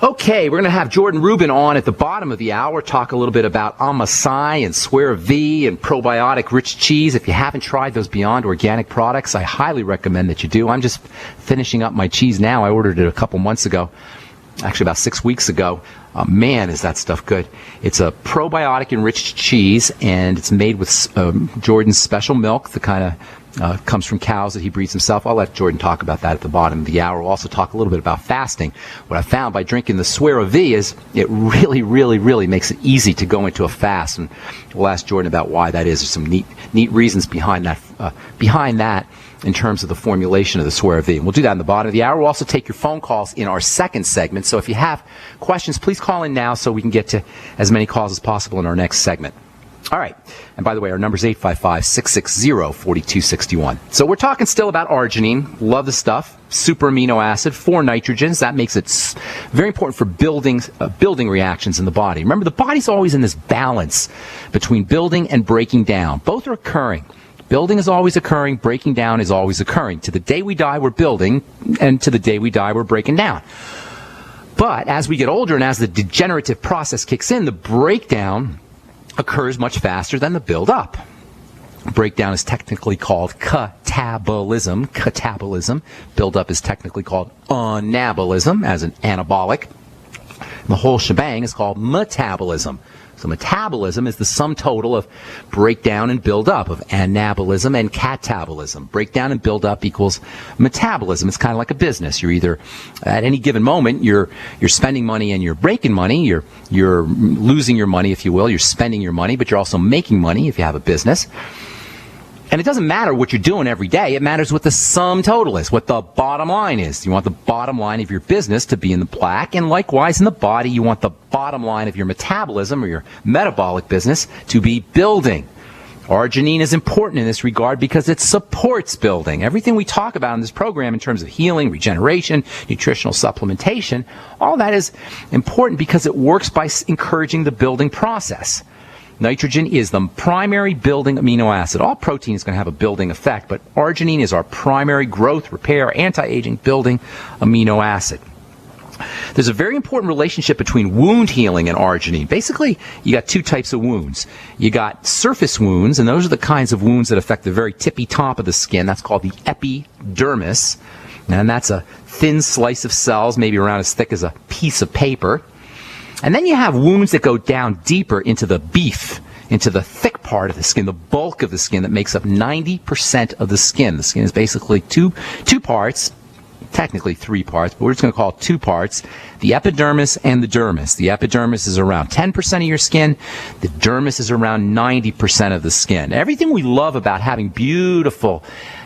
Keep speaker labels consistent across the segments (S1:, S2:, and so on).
S1: Okay, we're going to have Jordan Rubens on at the bottom of the hour, talk a little bit about Amasai and Suero Viv and probiotic-rich cheese. If you haven't tried those Beyond Organic products, I highly recommend that you do. I'm just finishing up my cheese now. I ordered it a couple months ago, actually about 6 weeks ago. Man, is that stuff good. It's a probiotic-enriched cheese, and it's made with Jordan's special milk, the kind of comes from cows that he breeds himself. I'll let Jordan talk about that at the bottom of the hour. We'll also talk a little bit about fasting. What I found by drinking the Suero Viv is it really, really, really makes it easy to go into a fast. And we'll ask Jordan about why that is. There's some neat reasons behind that in terms of the formulation of the Suero Viv. We'll do that in the bottom of the hour. We'll also take your phone calls in our second segment. So if you have questions, please call in now so we can get to as many calls as possible in our next segment. All right. And by the way, our number is 855-660-4261. So we're talking still about arginine. Love the stuff. Super amino acid, 4 nitrogens. That makes it very important for building reactions in the body. Remember, the body's always in this balance between building and breaking down. Both are occurring. Building is always occurring. Breaking down is always occurring. To the day we die, we're building, and to the day we die, we're breaking down. But as we get older and as the degenerative process kicks in, the breakdown occurs much faster than the build-up. Breakdown is technically called catabolism. Build-up is technically called anabolism, as an anabolic. The whole shebang is called metabolism. So metabolism is the sum total of breakdown and build-up, of anabolism and catabolism. Breakdown and build-up equals metabolism. It's kind of like a business. You're either, at any given moment, you're spending money and you're breaking money. You're losing your money, if you will. You're spending your money, but you're also making money if you have a business. And it doesn't matter what you're doing every day. It matters what the sum total is, what the bottom line is. You want the bottom line of your business to be in the black, and likewise in the body, you want the bottom line of your metabolism or your metabolic business to be building. Arginine is important in this regard because it supports building. Everything we talk about in this program in terms of healing, regeneration, nutritional supplementation, all that is important because it works by encouraging the building process. Nitrogen is the primary building amino acid. All protein is going to have a building effect, but arginine is our primary growth, repair, anti-aging building amino acid. There's a very important relationship between wound healing and arginine. Basically, you got 2 types of wounds. You got surface wounds, and those are the kinds of wounds that affect the very tippy top of the skin. That's called the epidermis, and that's a thin slice of cells, maybe around as thick as a piece of paper. And then you have wounds that go down deeper into the beef, into the thick part of the skin, the bulk of the skin that makes up 90% of the skin. The skin is basically two parts, technically 3 parts, but we're just going to call it 2 parts, the epidermis and the dermis. The epidermis is around 10% of your skin. The dermis is around 90% of the skin. Everything we love about having beautiful,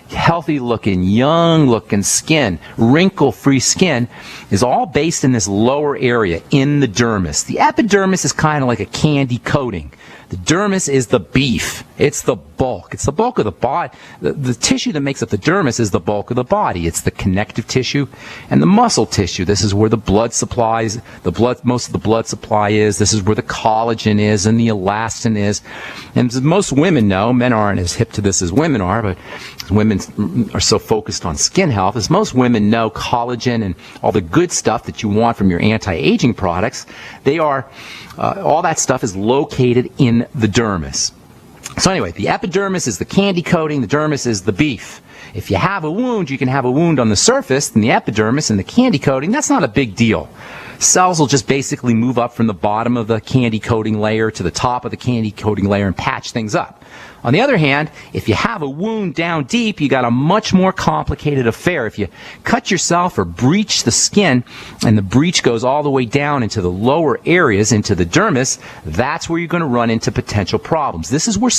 S1: healthy-looking, young-looking skin, wrinkle-free skin, is all based in this lower area, in the dermis. The epidermis is kind of like a candy coating. The dermis is the beef. It's the bulk. It's the bulk of the body. The tissue that makes up the dermis is the bulk of the body. It's the connective tissue and the muscle tissue. This is where the blood supplies, most of the blood supply is. This is where the collagen is and the elastin is. And as most women know, men aren't as hip to this as women are, but women are so focused on skin health. As most women know, collagen and all the good stuff that you want from your anti-aging products, they are, all that stuff is located in the dermis. So anyway, the epidermis is the candy coating, the dermis is the beef. If you have a wound, you can have a wound on the surface, and the epidermis and the candy coating, that's not a big deal. Cells will just basically move up from the bottom of the candy coating layer to the top of the candy coating layer and patch things up. On the other hand, if you have a wound down deep, you got a much more complicated affair. If you cut yourself or breach the skin, and the breach goes all the way down into the lower areas, into the dermis, that's where you're going to run into potential problems. This is where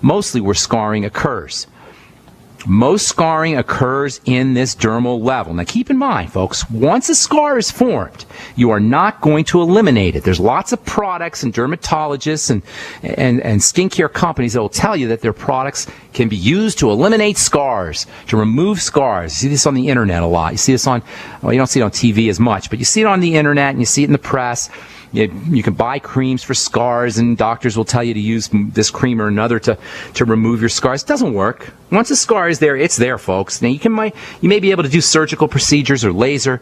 S1: mostly where scarring occurs. Most scarring occurs in this dermal level. Now keep in mind, folks, once a scar is formed, you are not going to eliminate it. There's lots of products and dermatologists and skincare companies that will tell you that their products can be used to eliminate scars, to remove scars. You see this on the internet a lot. You see this on, well, you don't see it on TV as much, but you see it on the internet and you see it in the press. You can buy creams for scars, and doctors will tell you to use this cream or another to remove your scars. It doesn't work. Once a scar is there, it's there, folks. Now, you may be able to do surgical procedures or laser,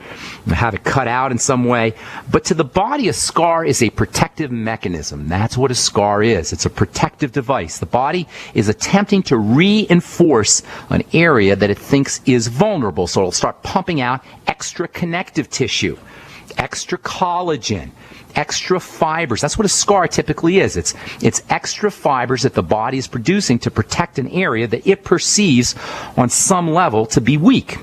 S1: have it cut out in some way, but to the body, a scar is a protective mechanism. That's what a scar is. It's a protective device. The body is attempting to reinforce an area that it thinks is vulnerable, so it'll start pumping out extra connective tissue, extra collagen, extra fibers. That's what a scar typically is. It's extra fibers that the body is producing to protect an area that it perceives on some level to be weak.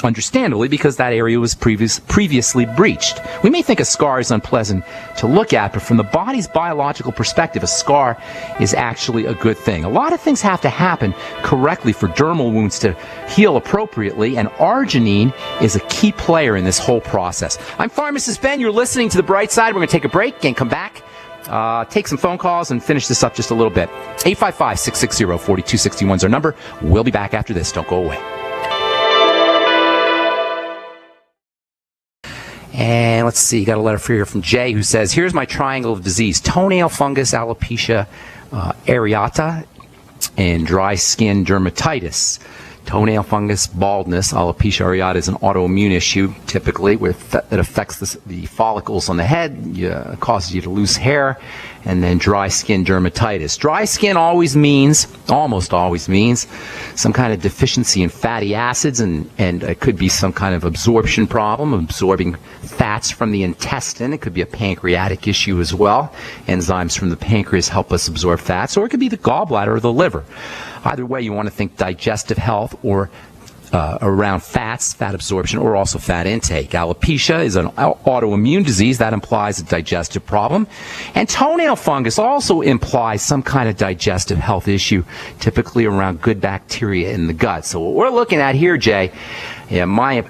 S1: Understandably, because that area was previously breached. We may think a scar is unpleasant to look at, but from the body's biological perspective, a scar is actually a good thing. A lot of things have to happen correctly for dermal wounds to heal appropriately, and arginine is a key player in this whole process. I'm Pharmacist Ben. You're listening to The Bright Side. We're going to take a break and come back, take some phone calls, and finish this up just a little bit. 855-660-4261 is our number. We'll be back after this. Don't go away. And let's see, got a letter here from Jay who says, here's my triangle of disease: toenail fungus, alopecia areata, and dry skin dermatitis. Toenail fungus, baldness, alopecia areata is an autoimmune issue, typically, that affects the follicles on the head, causes you to lose hair, and then dry skin dermatitis. Dry skin almost always means, some kind of deficiency in fatty acids, and it could be some kind of absorption problem, absorbing fats from the intestine. It could be a pancreatic issue as well. Enzymes from the pancreas help us absorb fats, or it could be the gallbladder or the liver. Either way, you want to think digestive health or around fats, fat absorption, or also fat intake. Alopecia is an autoimmune disease that implies a digestive problem. And toenail fungus also implies some kind of digestive health issue, typically around good bacteria in the gut. So what we're looking at here, Jay, in my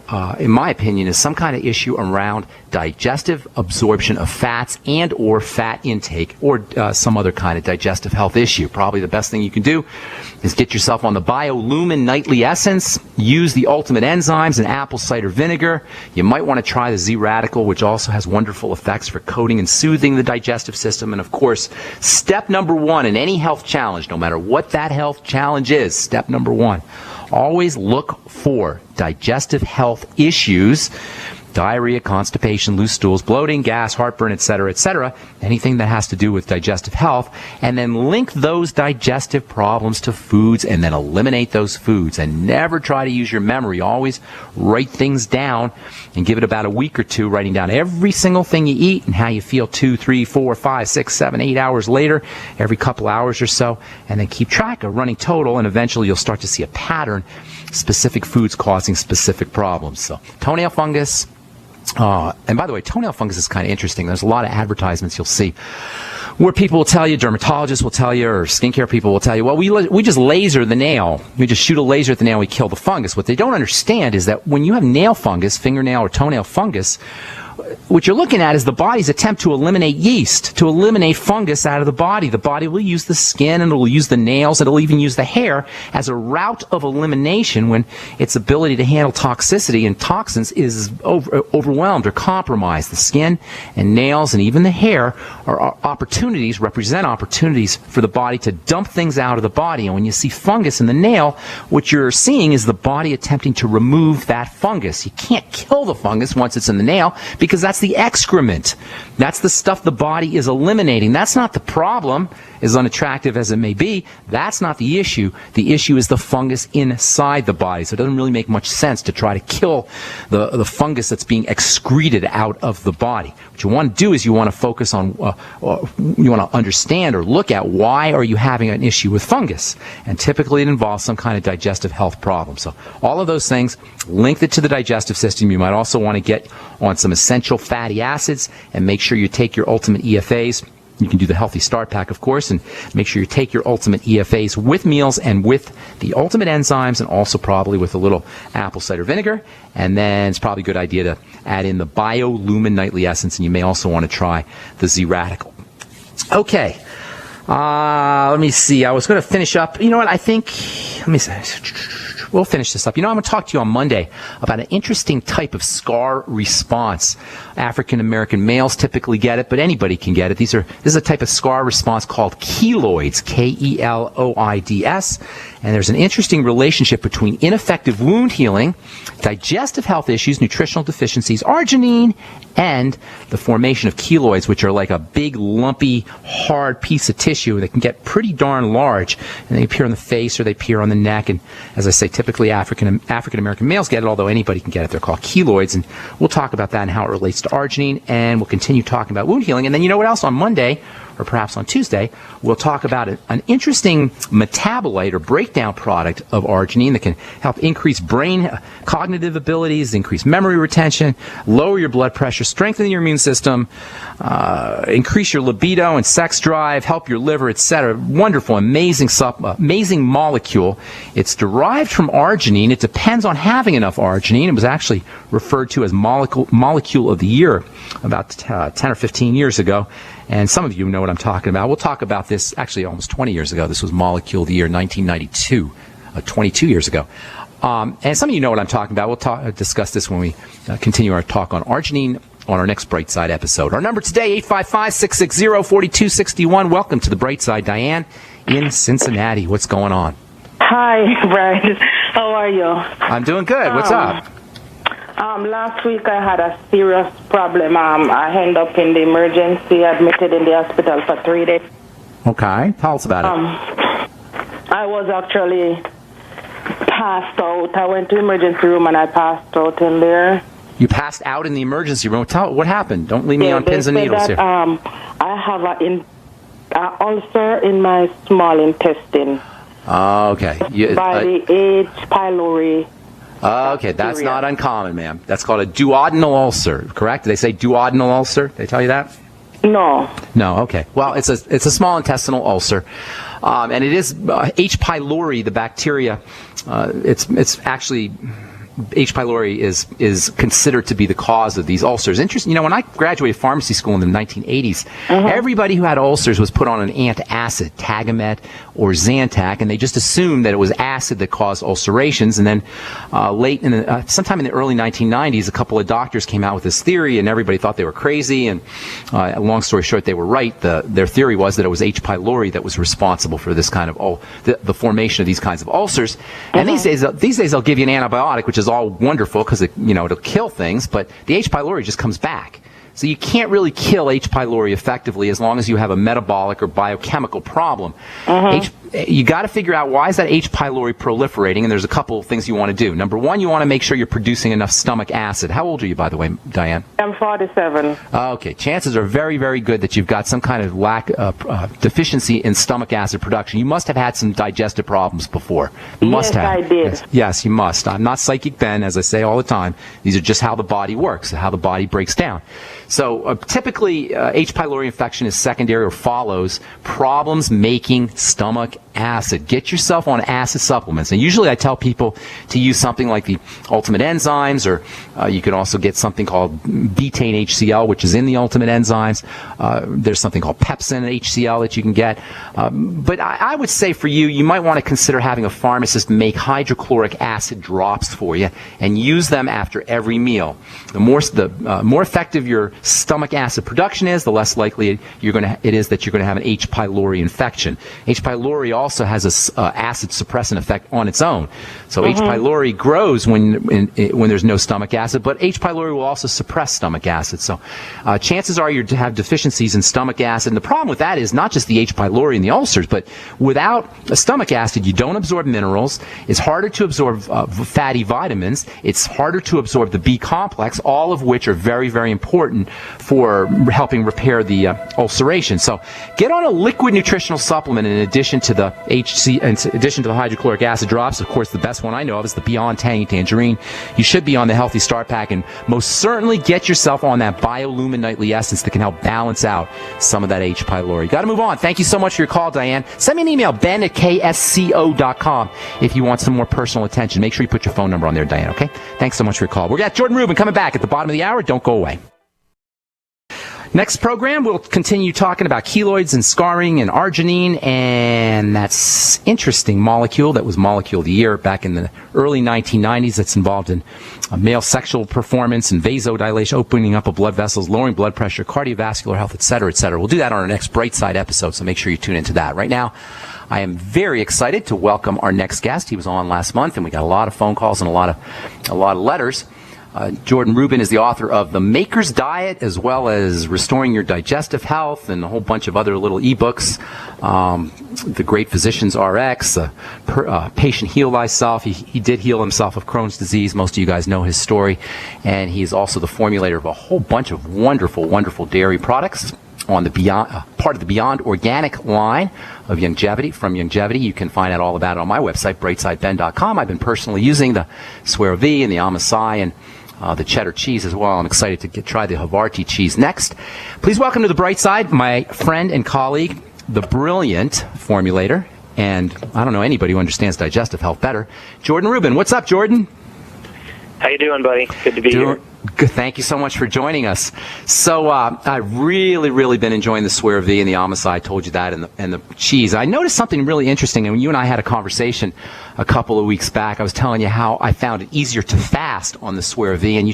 S1: opinion, is some kind of issue around digestive absorption of fats and or fat intake, or some other kind of digestive health issue. Probably the best thing you can do is get yourself on the BioLumin Nightly Essence. Use the Ultimate Enzymes and apple cider vinegar. You might want to try the Z-Radical, which also has wonderful effects for coating and soothing the digestive system. And of course, step number one in any health challenge, no matter what that health challenge is, step number one, always look for digestive health issues: diarrhea, constipation, loose stools, bloating, gas, heartburn, etc., etc., anything that has to do with digestive health, and then link those digestive problems to foods, and then eliminate those foods. And never try to use your memory. Always write things down, and give it about a week or two, writing down every single thing you eat and how you feel 2, 3, 4, 5, 6, 7, 8 hours later, every couple hours or so, and then keep track of running total, and eventually you'll start to see a pattern, specific foods causing specific problems. So toenail fungus. And by the way, toenail fungus is kind of interesting. There's a lot of advertisements you'll see where people will tell you, dermatologists will tell you, or skincare people will tell you, well, we just laser the nail. We just shoot a laser at the nail, we kill the fungus. What they don't understand is that when you have nail fungus, fingernail or toenail fungus, what you're looking at is the body's attempt to eliminate yeast, to eliminate fungus out of the body. The body will use the skin, and it will use the nails, and it'll even use the hair as a route of elimination when its ability to handle toxicity and toxins is overwhelmed or compromised. The skin and nails and even the hair represent opportunities for the body to dump things out of the body. And when you see fungus in the nail, what you're seeing is the body attempting to remove that fungus. You can't kill the fungus once it's in the nail, because that's the excrement. That's the stuff the body is eliminating. That's not the problem, as unattractive as it may be. That's not the issue. The issue is the fungus inside the body. So it doesn't really make much sense to try to kill the fungus that's being excreted out of the body. What you want to do is you want to focus on, you want to understand or look at, why are you having an issue with fungus? And typically it involves some kind of digestive health problem. So all of those things, link it to the digestive system. You might also want to get on some essential fatty acids, and make sure you take your Ultimate EFAs. You can do the Healthy Start Pack, of course, and make sure you take your Ultimate EFAs with meals and with the Ultimate Enzymes, and also probably with a little apple cider vinegar. And then it's probably a good idea to add in the BioLumin Nightly Essence, and you may also want to try the Z-Radical. Okay. Let me see. I was going to finish up. You know what? I think, let me see. we'll finish this up. I'm going to talk to you on Monday about an interesting type of scar response. African American males typically get it, but anybody can get it. This is a type of scar response called keloids, Keloids. And there's an interesting relationship between ineffective wound healing, digestive health issues, nutritional deficiencies, arginine, and the formation of keloids, which are like a big, lumpy, hard piece of tissue that can get pretty darn large. And they appear on the face or they appear on the neck. And as I say, typically African American males get it, although anybody can get it. They're called keloids. And we'll talk about that and how it relates to arginine. And we'll continue talking about wound healing. And then you know what else? On Monday, or perhaps on Tuesday, we'll talk about an interesting metabolite or breakdown product of arginine that can help increase brain cognitive abilities, increase memory retention, lower your blood pressure, strengthen your immune system, increase your libido and sex drive, help your liver, etc. Wonderful, amazing molecule. It's derived from arginine. It depends on having enough arginine. It was actually referred to as molecule of the year about 10 or 15 years ago. And some of you know what I'm talking about. We'll talk about this actually almost 20 years ago. This was Molecule of the Year 1992, 22 years ago. And some of you know what I'm talking about. We'll discuss this when we continue our talk on arginine on our next Bright Side episode. Our number today, 855-660-4261. Welcome to the Bright Side. Diane in Cincinnati. What's going on?
S2: Hi, Brian. How are you?
S1: I'm doing good. What's up?
S2: Last week I had a serious problem. I ended up in the emergency, admitted in the hospital for 3 days.
S1: Okay. Tell us about it.
S2: I was actually passed out. I went to the emergency room and I passed out in there.
S1: You passed out in the emergency room. Tell what happened. Don't leave me on pins and needles here.
S2: I have an ulcer in my small intestine.
S1: Okay.
S2: By the H. pylori.
S1: Okay, that's not uncommon, ma'am. That's called a duodenal ulcer, correct? Did they say duodenal ulcer? Did they tell you that?
S2: No.
S1: No, okay. Well, it's a small intestinal ulcer, and it is H. pylori, the bacteria. It's actually H. pylori is considered to be the cause of these ulcers. Interesting. When I graduated pharmacy school in the 1980s, everybody who had ulcers was put on an antacid, Tagamet or Zantac, and they just assumed that it was acid that caused ulcerations. And then sometime in the early 1990s, a couple of doctors came out with this theory, and everybody thought they were crazy. And long story short, they were right. Their theory was that it was H. pylori that was responsible for this kind of the formation of these kinds of ulcers. And these days they'll give you an antibiotic, which is all wonderful because it'll kill things, but the H. pylori just comes back. So you can't really kill H. pylori effectively as long as you have a metabolic or biochemical problem. You got to figure out, why is that H. pylori proliferating, and there's a couple of things you want to do. Number one, you want to make sure you're producing enough stomach acid. How old are you, by the way, Diane?
S2: I'm 47.
S1: Okay. Chances are very, very good that you've got some kind of deficiency in stomach acid production. You must have had some digestive problems before. You must have.
S2: I did.
S1: Yes, you must. I'm not Psychic Ben, as I say all the time. These are just how the body works, how the body breaks down. So typically, H. pylori infection is secondary or follows problems making stomach acid. Get yourself on acid supplements. And usually I tell people to use something like the Ultimate Enzymes, or you can also get something called betaine HCl, which is in the Ultimate Enzymes. There's something called Pepsin HCl that you can get. But I would say for you might want to consider having a pharmacist make hydrochloric acid drops for you and use them after every meal. The more effective your stomach acid production is, the less likely it is that you're going to have an H. pylori infection. H. pylori also has a acid suppressant effect on its own. So H. pylori grows when there's no stomach acid, but H. pylori will also suppress stomach acid. So chances are you have deficiencies in stomach acid. And the problem with that is not just the H. pylori and the ulcers, but without a stomach acid, you don't absorb minerals. It's harder to absorb fatty vitamins. It's harder to absorb the B complex, all of which are very, very important for helping repair the ulceration. So get on a liquid nutritional supplement in addition to the hydrochloric acid drops. Of course, the best one I know of is the Beyond Tangy Tangerine. You should be on the Healthy Start Pack, and most certainly get yourself on that BioLumin Nightly Essence that can help balance out some of that H. pylori. Got to move on. Thank you so much for your call, Diane. Send me an email, ben@ksco.com, if you want some more personal attention. Make sure you put your phone number on there, Diane, okay? Thanks so much for your call. We've got Jordan Rubens coming back at the bottom of the hour. Don't go away. Next program, we'll continue talking about keloids and scarring and arginine and that interesting molecule that was molecule of the year back in the early 1990s that's involved in male sexual performance and vasodilation, opening up of blood vessels, lowering blood pressure, cardiovascular health, et cetera, et cetera. We'll do that on our next Bright Side episode, so make sure you tune into that. Right now, I am very excited to welcome our next guest. He was on last month, and we got a lot of phone calls and a lot of letters. Jordan Rubens is the author of The Maker's Diet, as well as Restoring Your Digestive Health, and a whole bunch of other little ebooks. The Great Physician's RX, Patient Heal Thyself. He did heal himself of Crohn's disease. Most of you guys know his story. And he's also the formulator of a whole bunch of wonderful, wonderful dairy products on the Beyond, part of the Beyond Organic line of Longevity. From Longevity, you can find out all about it on my website, brightsideben.com. I've been personally using the Suero Viv and the Amasai and the cheddar cheese as well. I'm excited to try the Havarti cheese next. Please welcome to the Bright Side my friend and colleague, the brilliant formulator, and I don't know anybody who understands digestive health better, Jordan Rubens. What's up, Jordan?
S3: How you doing, buddy? Good to be here.
S1: Good. Thank you so much for joining us. So I've really been enjoying the Suero Viv and the Amasai. I told you that, and the cheese. I noticed something really interesting, and when you and I had a conversation a couple of weeks back, I was telling you how I found it easier to fast on the Suero Viv, and you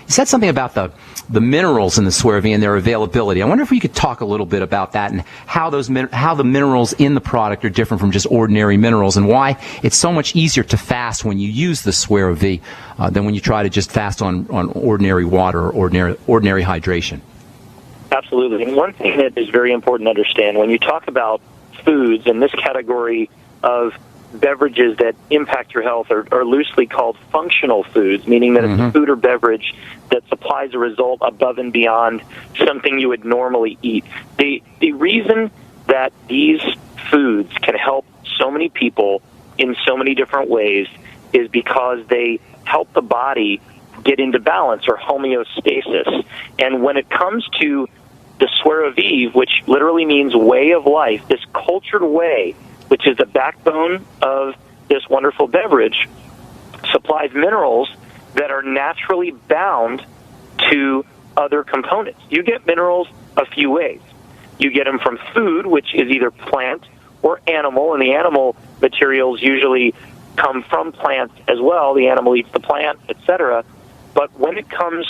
S1: said something about the minerals in the Suero Viv and their availability. I wonder if we could talk a little bit about that and how the minerals in the product are different from just ordinary minerals, and why it's so much easier to fast when you use the Suero Viv than when you try to just fast on ordinary water or ordinary hydration.
S3: Absolutely. And one thing that is very important to understand, when you talk about foods in this category of beverages that impact your health are loosely called functional foods, meaning that it's a food or beverage that supplies a result above and beyond something you would normally eat. The reason that these foods can help so many people in so many different ways is because they help the body get into balance or homeostasis. And when it comes to the Suero Viv, which literally means way of life, this cultured whey, which is the backbone of this wonderful beverage, supplies minerals that are naturally bound to other components. You get minerals a few ways. You get them from food, which is either plant or animal, and the animal materials usually come from plants as well. The animal eats the plant, etc. But when it comes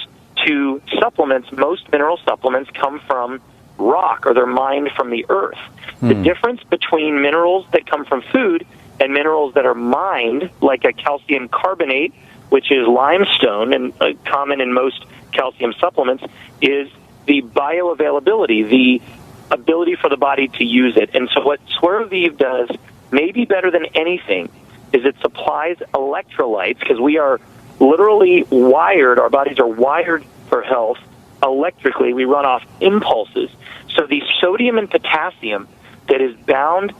S3: to supplements, most mineral supplements come from rock, or they're mined from the earth. The difference between minerals that come from food and minerals that are mined, like a calcium carbonate, which is limestone and common in most calcium supplements, is the bioavailability, the ability for the body to use it. And so what Suero Viv does, maybe better than anything, is it supplies electrolytes, because we are literally wired, our bodies are wired for health electrically. We run off impulses. So the sodium and potassium that is bound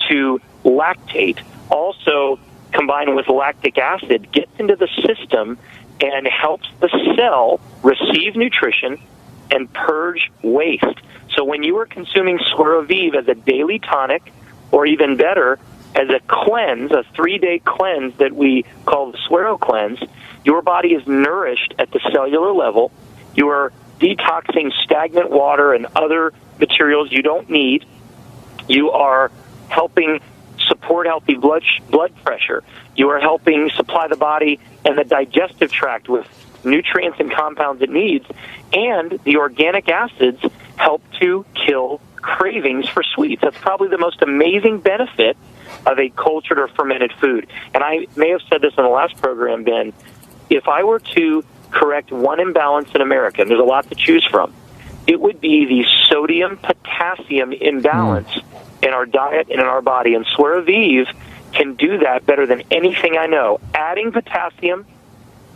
S3: to lactate, also combined with lactic acid, gets into the system and helps the cell receive nutrition and purge waste. So when you are consuming Suero Viv as a daily tonic, or even better, as a cleanse, a 3-day cleanse that we call the Suero cleanse, your body is nourished at the cellular level. You are detoxing stagnant water and other materials you don't need. You are helping support healthy blood pressure. You are helping supply the body and the digestive tract with nutrients and compounds it needs. And the organic acids help to kill cravings for sweets. That's probably the most amazing benefit of a cultured or fermented food. And I may have said this in the last program, Ben, if I were to correct one imbalance in America, and there's a lot to choose from, it would be the sodium-potassium imbalance in our diet and in our body. And Suero Viv can do that better than anything I know, adding potassium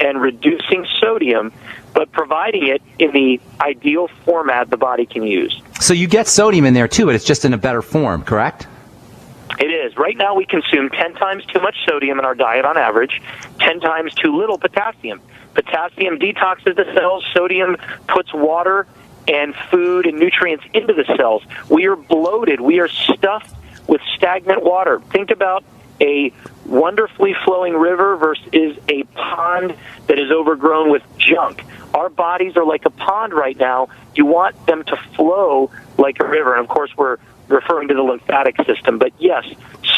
S3: and reducing sodium, but providing it in the ideal format the body can use.
S1: So you get sodium in there too, but it's just in a better form, correct?
S3: It is. Right now we consume 10 times too much sodium in our diet on average, 10 times too little potassium. Potassium detoxes the cells. Sodium puts water and food and nutrients into the cells. We are bloated. We are stuffed with stagnant water. Think about a wonderfully flowing river versus a pond that is overgrown with junk. Our bodies are like a pond right now. You want them to flow like a river. And, of course, we're referring to the lymphatic system. But, yes,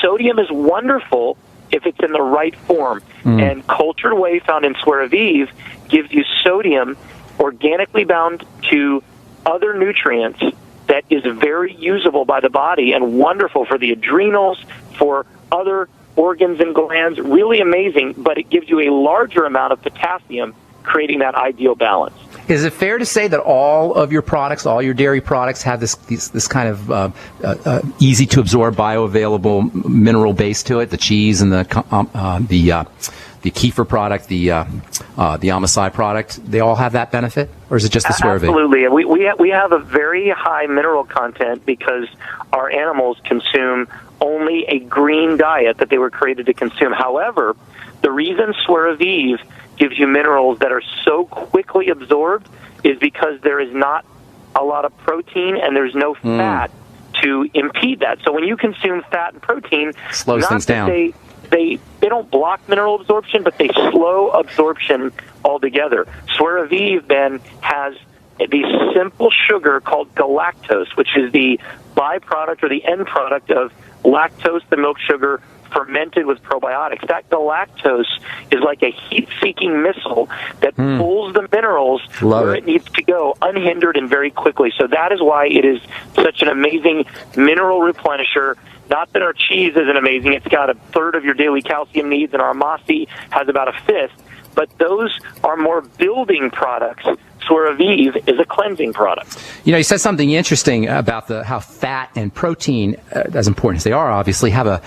S3: sodium is wonderful if it's in the right form. And cultured whey found in Suero Viv gives you sodium organically bound to other nutrients that is very usable by the body and wonderful for the adrenals, for other organs and glands. Really amazing, but it gives you a larger amount of potassium, creating that ideal balance.
S1: Is it fair to say that all of your products, all your dairy products, have this kind of easy to absorb, bioavailable mineral base to it? The cheese and the kefir product, the Amosai product, they all have that benefit, or is it just the Suero Viv?
S3: Absolutely, and we have a very high mineral content because our animals consume only a green diet that they were created to consume. However, the reason Suero Viv gives you minerals that are so quickly absorbed is because there is not a lot of protein and there's no fat to impede that. So when you consume fat and protein,
S1: slows things down.
S3: They don't block mineral absorption, but they slow absorption altogether. Suero Viv then has the simple sugar called galactose, which is the byproduct or the end product of lactose, the milk sugar, fermented with probiotics. That galactose is like a heat-seeking missile that pulls the minerals where it needs to go, unhindered and very quickly. So that is why it is such an amazing mineral replenisher. Not that our cheese isn't amazing. It's got a third of your daily calcium needs, and our Amasi has about a fifth. But those are more building products. Suero Viv is a cleansing product.
S1: You know, you said something interesting about how fat and protein, as important as they are, obviously, have a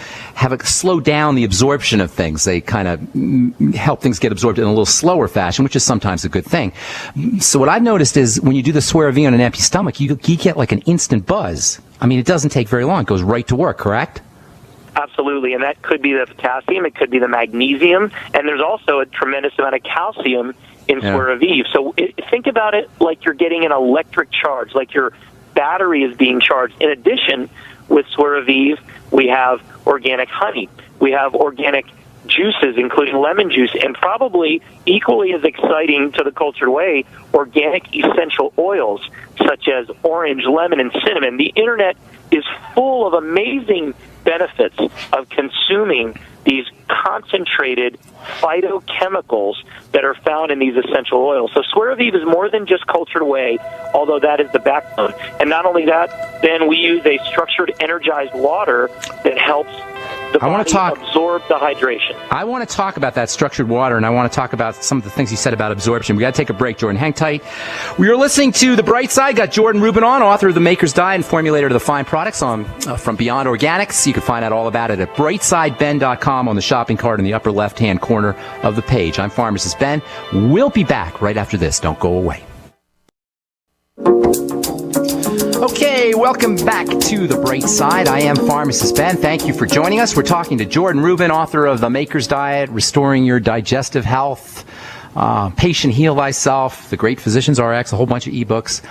S1: slow down the absorption of things. They kind of help things get absorbed in a little slower fashion, which is sometimes a good thing. So what I've noticed is when you do the Suero Viv on an empty stomach, you get like an instant buzz. I mean, it doesn't take very long. It goes right to work, correct?
S3: Absolutely, and that could be the potassium, it could be the magnesium, and there's also a tremendous amount of calcium in Suero Viv. So think about it like you're getting an electric charge, like your battery is being charged. In addition, with Suero Viv, we have organic honey. We have organic juices, including lemon juice, and probably equally as exciting to the cultured whey, organic essential oils, such as orange, lemon, and cinnamon. The Internet is full of amazing benefits of consuming these concentrated phytochemicals that are found in these essential oils. So Suero Viv is more than just cultured whey, although that is the backbone. And not only that, then we use a structured, energized water that helps the body absorb the hydration.
S1: I want to talk about that structured water, and I want to talk about some of the things you said about absorption. We got to take a break, Jordan. Hang tight. We are listening to The Bright Side. Got Jordan Rubens on, author of The Maker's Diet and formulator of the fine products from Beyond Organics. You can find out all about it at brightsideben.com on the shopping cart in the upper left-hand corner of the page. I'm Pharmacist Ben. We'll be back right after this. Don't go away. Okay, welcome back to The Bright Side. I am Pharmacist Ben. Thank you for joining us. We're talking to Jordan Rubens, author of The Maker's Diet, Restoring Your Digestive Health, Patient Heal Thyself, The Great Physician's RX, a whole bunch of ebooks.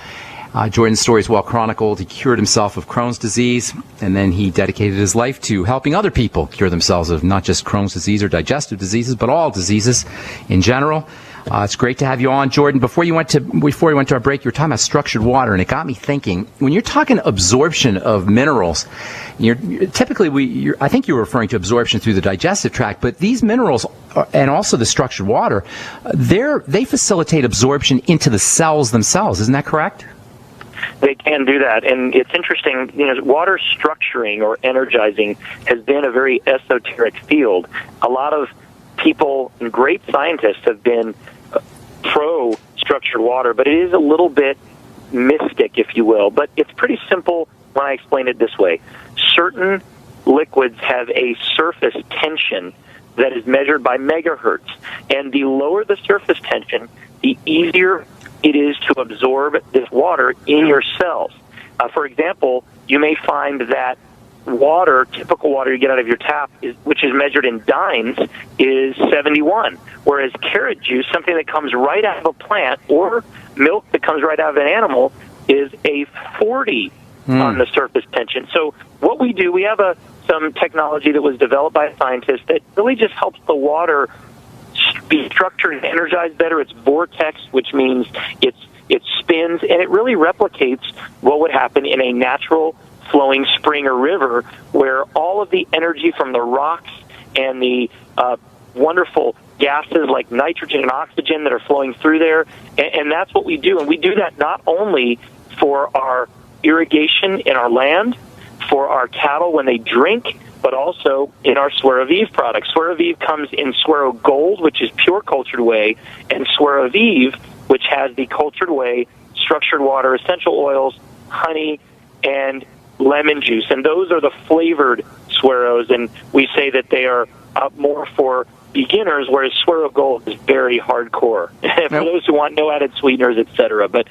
S1: Jordan's story is well chronicled. He cured himself of Crohn's disease, and then he dedicated his life to helping other people cure themselves of not just Crohn's disease or digestive diseases, but all diseases in general. It's great to have you on, Jordan. Before we went to our break, you were talking about structured water, and it got me thinking. When you're talking absorption of minerals, I think you were referring to absorption through the digestive tract, but these minerals and also the structured water, they facilitate absorption into the cells themselves. Isn't that correct?
S3: They can do that, and it's interesting. Water structuring or energizing has been a very esoteric field. A lot of people and great scientists have been pro-structured water, but it is a little bit mystic, if you will. But it's pretty simple when I explain it this way. Certain liquids have a surface tension that is measured by megahertz, and the lower the surface tension, the easier it is to absorb this water in your cells. For example, you may find that water, typical water you get out of your tap, which is measured in dynes, is 71, whereas carrot juice, something that comes right out of a plant, or milk that comes right out of an animal, is a 40 on the surface tension. So what we do, we have a some technology that was developed by a scientist that really just helps the water be structured and energized better. It's vortex, which means it spins, and it really replicates what would happen in a natural flowing spring or river, where all of the energy from the rocks and the wonderful gases like nitrogen and oxygen that are flowing through there, and that's what we do. And we do that not only for our irrigation in our land, for our cattle when they drink, but also in our SueroViv products. SueroViv comes in Suero Gold, which is pure cultured whey, and SueroViv, which has the cultured whey, structured water, essential oils, honey, and lemon juice. And those are the flavored Sueros, and we say that they are more for beginners, whereas Suero Gold is very hardcore for those who want no added sweeteners, etc. But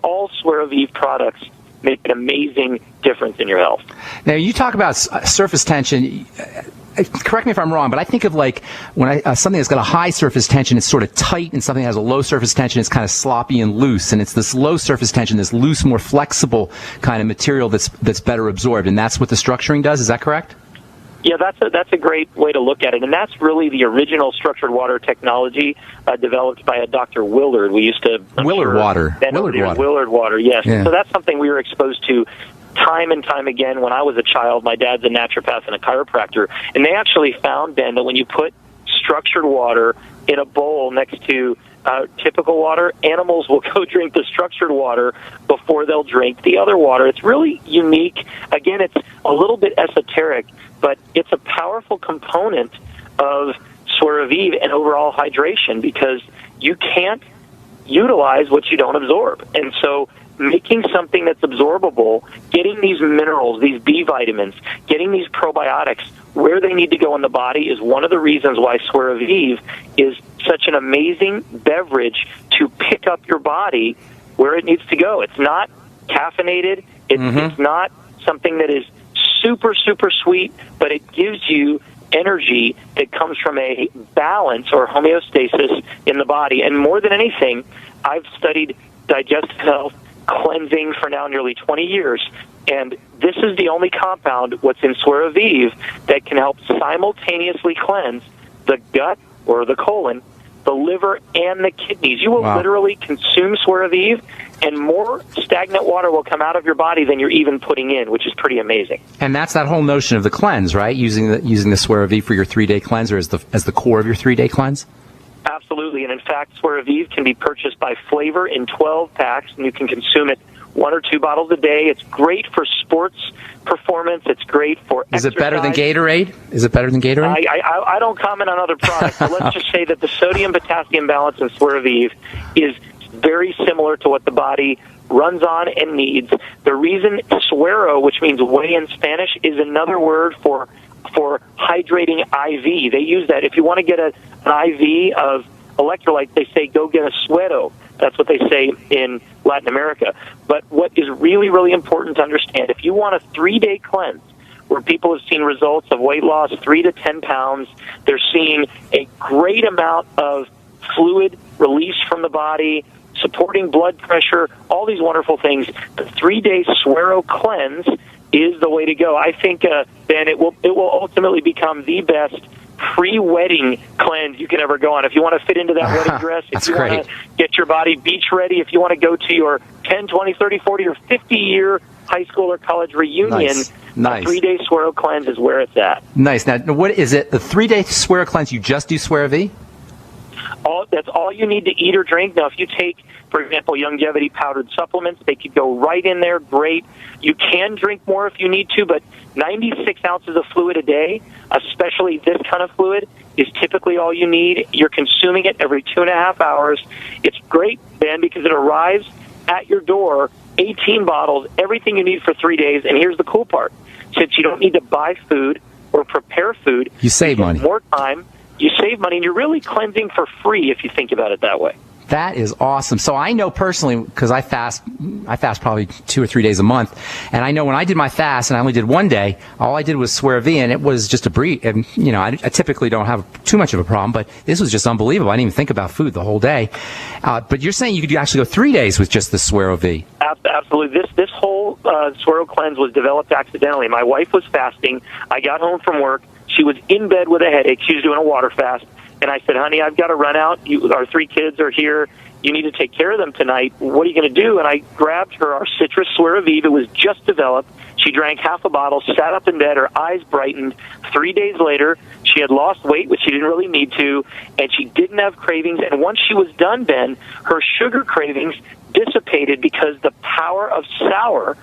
S3: all SueroViv products make an amazing difference in your health.
S1: Now, you talk about surface tension. Correct me if I'm wrong, but I think of like when something that's got a high surface tension, it's sort of tight, and something that has a low surface tension, it's kind of sloppy and loose. And it's this low surface tension, this loose, more flexible kind of material that's better absorbed, and that's what the structuring does. Is that correct?
S3: Yeah, that's a great way to look at it, and that's really the original structured water technology developed by a Dr. Willard. We used to
S1: Willard water.
S3: Willard water, yes.
S1: Yeah.
S3: So that's something we were exposed to time and time again when I was a child. My dad's a naturopath and a chiropractor, and they actually found, Ben, that when you put structured water in a bowl next to typical water, animals will go drink the structured water before they'll drink the other water. It's really unique. Again, it's a little bit esoteric, but it's a powerful component of SueroViv and overall hydration, because you can't utilize what you don't absorb. And so making something that's absorbable, getting these minerals, these B vitamins, getting these probiotics where they need to go in the body is one of the reasons why SueroViv is such an amazing beverage to pick up your body where it needs to go. It's not caffeinated. It's not something that is super, super sweet, but it gives you energy that comes from a balance or homeostasis in the body. And more than anything, I've studied digestive health, cleansing for now nearly 20 years, and this is the only compound, what's in SueroViv, that can help simultaneously cleanse the gut or the colon, the liver, and the kidneys. You will literally consume SueroViv, and more stagnant water will come out of your body than you're even putting in, which is pretty amazing.
S1: And that's that whole notion of the cleanse, right? Using the SueroViv for your 3-day cleanse, or as the core of your 3-day cleanse?
S3: Absolutely, and in fact, SueroViv can be purchased by flavor in 12 packs, and you can consume it 1 or 2 bottles a day. It's great for sports performance. It's great for exercise.
S1: Is it better than Gatorade?
S3: I don't comment on other products, but let's just say that the sodium-potassium balance in SueroViv is very similar to what the body runs on and needs. The reason Suero, which means whey in Spanish, is another word for hydrating IV. They use that. If you want to get an IV of electrolytes, they say go get a Suero. That's what they say in Latin America. But what is really, really important to understand, if you want a 3-day cleanse where people have seen results of weight loss 3 to 10 pounds, they're seeing a great amount of fluid release from the body, supporting blood pressure, all these wonderful things, the 3-day Suero cleanse is the way to go. I think, Ben, it will ultimately become the best pre-wedding cleanse you can ever go on. If you want to fit into that wedding dress, if you want to get your body beach ready, if you want to go to your 10, 20, 30, 40, or 50-year high school or college reunion,
S1: Nice.
S3: The 3-day Suero cleanse is where it's at.
S1: Nice. Now, what is it? The 3-day Suero cleanse, you just do SueroViv?
S3: That's all you need to eat or drink. Now, if you take, for example, longevity powdered supplements, they could go right in there. Great. You can drink more if you need to, but 96 ounces of fluid a day, especially this kind of fluid, is typically all you need. You're consuming it every 2.5 hours. It's great, Ben, because it arrives at your door, 18 bottles, everything you need for 3 days. And here's the cool part. Since you don't need to buy food or prepare food,
S1: you save money.
S3: More time. You save money, and you're really cleansing for free if you think about it that way.
S1: That is awesome. So I know personally, because I fast probably 2 or 3 days a month, and I know when I did my fast and I only did one day, all I did was SueroViv, and it was just a breeze. And I typically don't have too much of a problem, but this was just unbelievable. I didn't even think about food the whole day. But you're saying you could actually go 3 days with just the SueroViv?
S3: Absolutely. This whole Suero cleanse was developed accidentally. My wife was fasting. I got home from work. She was in bed with a headache. She was doing a water fast. And I said, honey, I've got to run out. Our 3 kids are here. You need to take care of them tonight. What are you going to do? And I grabbed her our citrus SueroViv. It was just developed. She drank half a bottle, sat up in bed. Her eyes brightened. 3 days later, she had lost weight, which she didn't really need to, and she didn't have cravings. And once she was done, Ben, her sugar cravings dissipated because the power of sour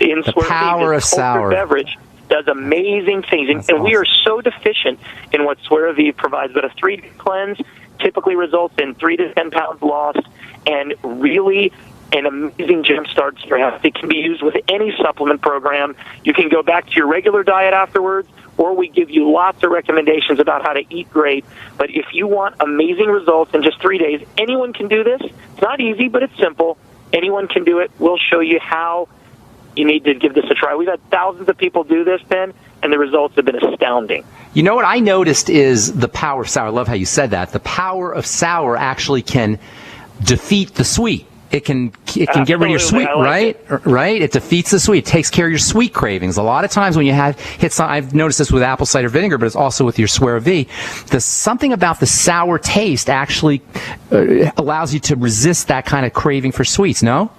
S3: in SueroViv, this cultured beverage, does amazing things. And we are so deficient in what SueroViv provides. But a 3-day cleanse typically results in 3 to 10 pounds lost and really an amazing jump start to your health. It can be used with any supplement program. You can go back to your regular diet afterwards, or we give you lots of recommendations about how to eat great. But if you want amazing results in just 3 days, anyone can do this. It's not easy, but it's simple. Anyone can do it. We'll show you how. You need to give this a try. We've had thousands of people do this, Ben, and the results have been astounding.
S1: You know what I noticed is the power of sour. I love how you said that. The power of sour actually can defeat the sweet. It can get rid of your sweet, right? It defeats the sweet. It takes care of your sweet cravings. A lot of times when you hit some, I've noticed this with apple cider vinegar, but it's also with your SueroViv. Something about the sour taste actually allows you to resist that kind of craving for sweets, no?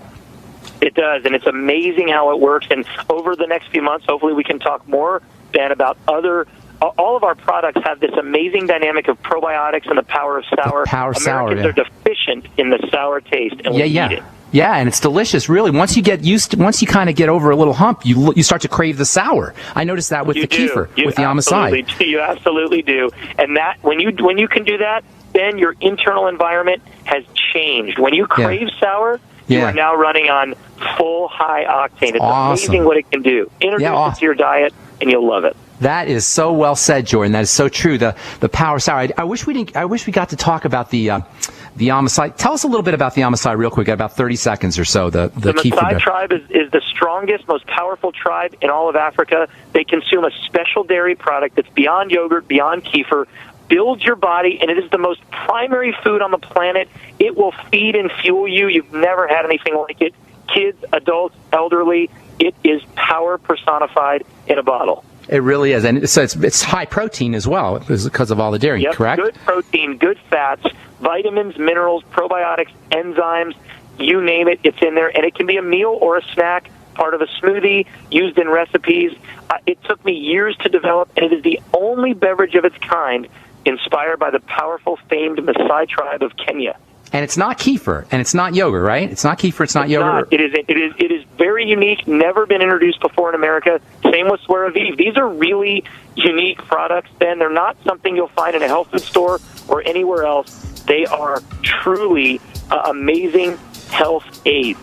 S3: It does, and it's amazing how it works. And over the next few months, hopefully we can talk more, Ben, about all of our products have this amazing dynamic of probiotics and the power of sour. Americans are deficient in the sour taste, and we need it.
S1: Yeah, and it's delicious, really. Once you kind of get over a little hump, you start to crave the sour. I noticed that with the kefir, with the amasai.
S3: You absolutely do. And that when you can do that, then your internal environment has changed. When you crave sour, you are now running on full high octane. It's amazing what it can do. Introduce it to your diet, and you'll love it.
S1: That is so well said, Jordan. That is so true. The power sour. I wish we got to talk about the amasai. Tell us a little bit about the amasai real quick. Got about 30 seconds or so. The
S3: Maasai tribe is the strongest, most powerful tribe in all of Africa. They consume a special dairy product that's beyond yogurt, beyond kefir. Builds your body, and it is the most primary food on the planet. It will feed and fuel you. You've never had anything like it. Kids, adults, elderly. It is power personified in a bottle.
S1: It really is, and so it's high protein as well because of all the dairy, correct?
S3: Good protein, good fats, vitamins, minerals, probiotics, enzymes, you name it, it's in there. And it can be a meal or a snack, part of a smoothie, used in recipes. It took me years to develop, and it is the only beverage of its kind inspired by the powerful, famed Maasai tribe of Kenya.
S1: And it's not kefir, and it's not yogurt, right? It's not kefir, it's not yogurt.
S3: It is very unique, never been introduced before in America. Same with SueroViv. These are really unique products, Ben. They're not something you'll find in a health food store or anywhere else. They are truly amazing health aids.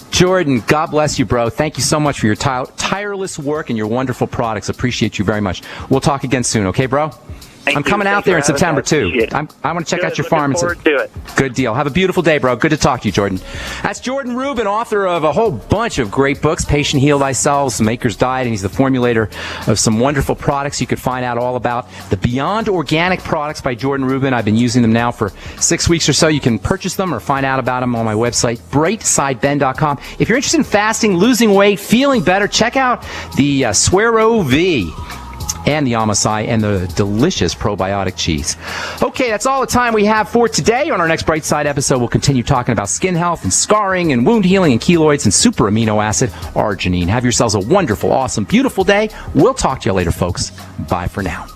S1: Jordan, God bless you, bro. Thank you so much for your tireless work and your wonderful products. Appreciate you very much. We'll talk again soon, okay, bro? I'm coming out there in September, too. I want to check out your farm.
S3: Looking forward to it.
S1: Good deal. Have a beautiful day, bro. Good to talk to you, Jordan. That's Jordan Rubens, author of a whole bunch of great books, Patient Heal Thyself, Maker's Diet, and he's the formulator of some wonderful products you could find out all about. The Beyond Organic products by Jordan Rubens. I've been using them now for 6 weeks or so. You can purchase them or find out about them on my website, brightsideben.com. If you're interested in fasting, losing weight, feeling better, check out the SueroViv and the amasai and the delicious probiotic cheese. Okay, that's all the time we have for today. On our next Bright Side episode, we'll continue talking about skin health and scarring and wound healing and keloids and super amino acid arginine. Have yourselves a wonderful, awesome, beautiful day. We'll talk to you later, folks. Bye for now.